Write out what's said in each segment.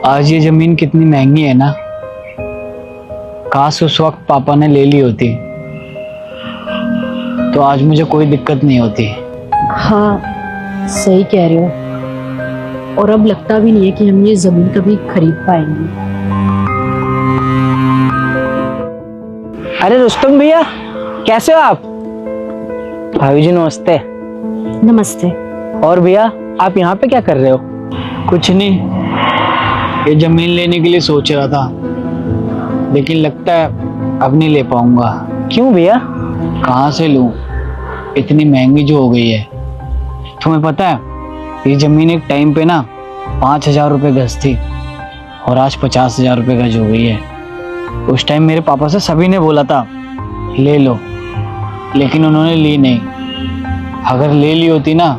आज ये जमीन कितनी महंगी है ना। काश उस वक्त पापा ने ले ली होती तो आज मुझे कोई दिक्कत नहीं होती। हाँ सही कह रहे हो। और अब लगता भी नहीं है कि हम ये जमीन कभी खरीद पाएंगे। अरे रुस्तम भैया, कैसे हो आप? भाभी जी नमस्ते। नमस्ते। और भैया आप यहाँ पे क्या कर रहे हो? कुछ नहीं, ये जमीन लेने के लिए सोच रहा था, लेकिन लगता है अब नहीं ले पाऊंगा। क्यों भैया? कहाँ से लूं, इतनी महंगी जो हो गई है। तुम्हें पता है ये जमीन एक टाइम पे ना 5,000 रुपये गज थी और आज 50,000 रुपये गज हो गई है। उस टाइम मेरे पापा से सभी ने बोला था ले लो, लेकिन उन्होंने ली नहीं। अगर ले ली होती ना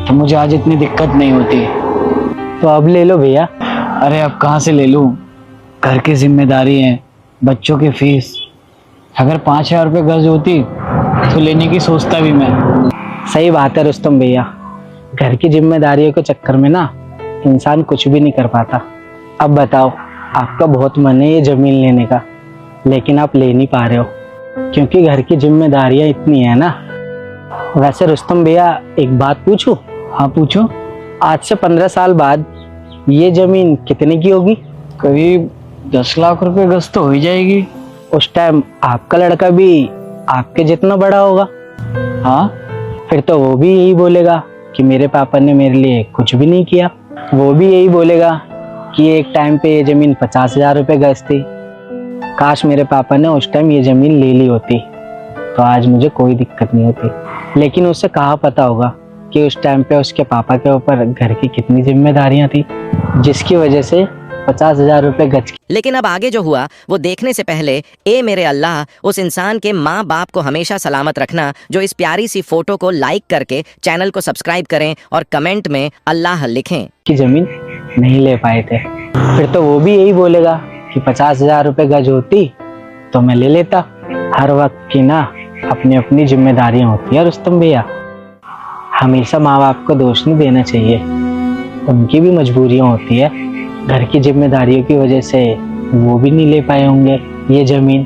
तो मुझे आज इतनी दिक्कत नहीं होती। तो अब ले लो भैया। अरे अब कहाँ से ले लूं, घर की जिम्मेदारी है, बच्चों की फीस। अगर 5,000 रुपये गज होती तो लेने की सोचता भी मैं। सही बात है रुस्तम भैया, घर की जिम्मेदारियों के चक्कर में ना इंसान कुछ भी नहीं कर पाता। अब बताओ, आपका बहुत मन है ये जमीन लेने का, लेकिन आप ले नहीं पा रहे हो क्योंकि घर की जिम्मेदारियां इतनी है ना। वैसे रुस्तम भैया एक बात पूछूं? हाँ पूछो। आज से 15 साल बाद ये जमीन कितने की होगी? करीब 10 लाख रुपए गज तो हो ही जाएगी। उस टाइम आपका लड़का भी आपके जितना बड़ा होगा। हाँ, फिर तो वो भी यही बोलेगा कि मेरे पापा ने मेरे लिए कुछ भी नहीं किया। वो भी यही बोलेगा कि एक टाइम पे ये जमीन 50,000 रुपये गज थी, काश मेरे पापा ने उस टाइम ये जमीन ले ली होती तो आज मुझे कोई दिक्कत नहीं होती। लेकिन उसे कहाँ पता होगा कि उस टाइम पे उसके पापा के ऊपर घर की कितनी जिम्मेदारियां थी, जिसकी वजह से 50,000 रुपये गज। लेकिन अब आगे जो हुआ वो देखने से पहले ए मेरे अल्लाह उस इंसान के माँ बाप को हमेशा सलामत रखना जो इस प्यारी सी फोटो को लाइक करके चैनल को सब्सक्राइब करें और कमेंट में अल्लाह लिखें। की जमीन नहीं ले पाए थे, फिर तो वो भी यही बोलेगा कि 50,000 रुपये गज होती तो मैं ले लेता। हर वक्त की ना अपनी अपनी जिम्मेदारियां होती है रुस्तम भैया। हमेशा माँ बाप को दोष नहीं देना चाहिए, उनकी भी मजबूरियां होती है। घर की जिम्मेदारियों की वजह से वो भी नहीं ले पाए होंगे ये जमीन।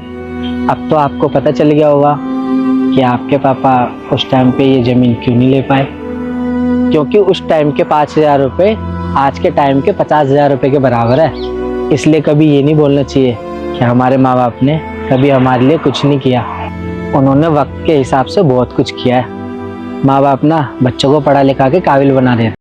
अब तो आपको पता चल गया होगा कि आपके पापा उस टाइम पे ये जमीन क्यों नहीं ले पाए, क्योंकि उस टाइम के 5,000 रुपये आज के टाइम के 50,000 रुपये के बराबर है। इसलिए कभी ये नहीं बोलना चाहिए कि हमारे माँ बाप ने कभी हमारे लिए कुछ नहीं किया। उन्होंने वक्त के हिसाब से बहुत कुछ किया है। माँ बाप ना बच्चों को पढ़ा लिखा के काबिल बना देते।